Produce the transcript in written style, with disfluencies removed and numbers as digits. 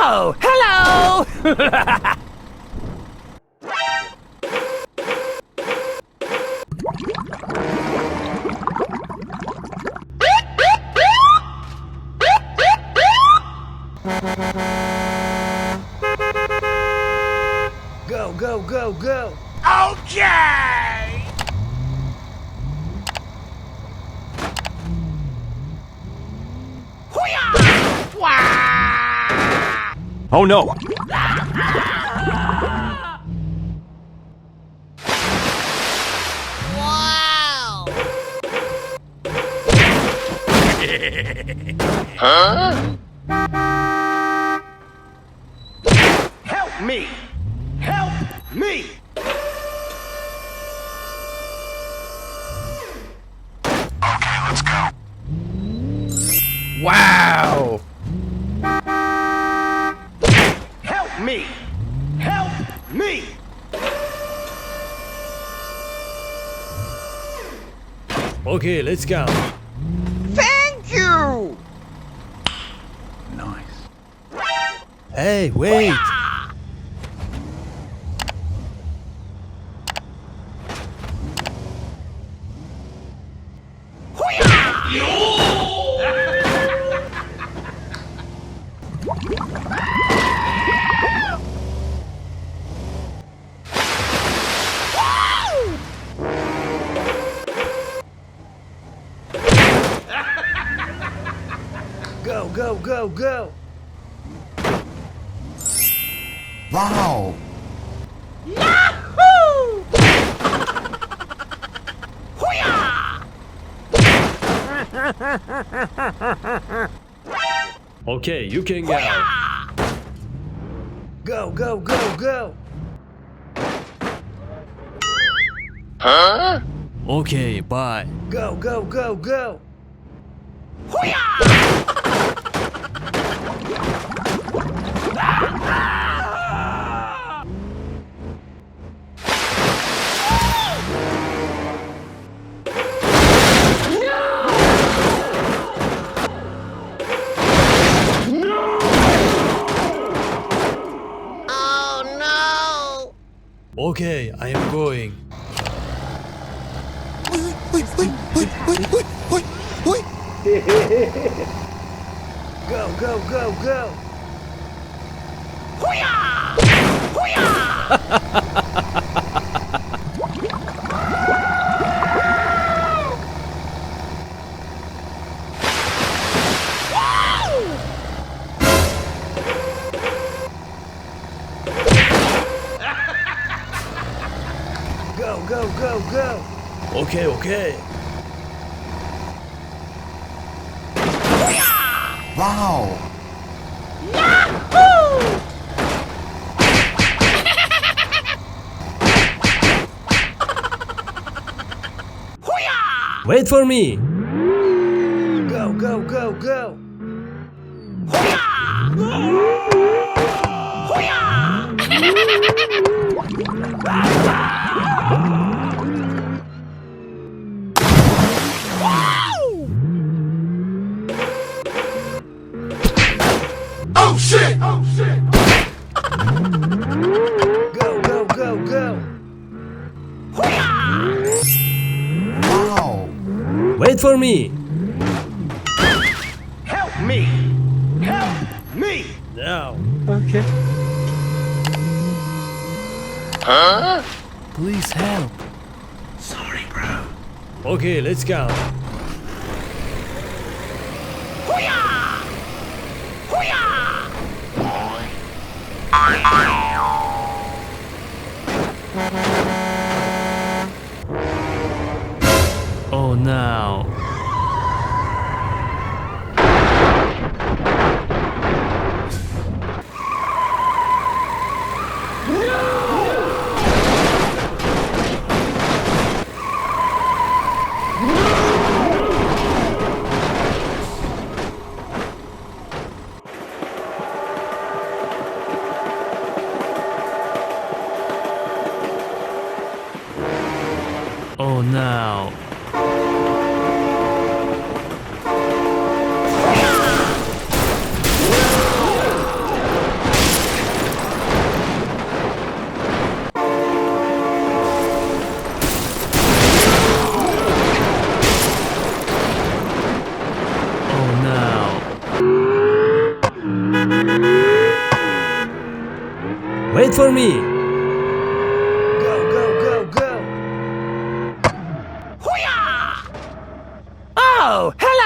Oh, hello! Go, go, go, go! Okay! Oh no! Wow! Huh? Help me! Help me! Okay, let's go. Wow! Help me! Help me! Okay, let's go. Thank you! Nice. Hey, wait! Go, go, go, go! Wow! Yahoo! Okay, you can go. Go, go, go, go! Huh? Okay, bye. Go, go, go, go! Oh no! Okay, I am going. Go, go, go, go! Go, go, go, go! Okay, okay. Wow! Yahoo! Wait for me! Go, go, go, go! Oh shit! Oh shit! Go, go, go, go! Wow! Wait for me! Help me! Help me! Now! Okay. Huh? Please help! Sorry, bro. Okay, let's go. Oh no. Oh no. Wait for me. Go, go, go, go. Oh, hello.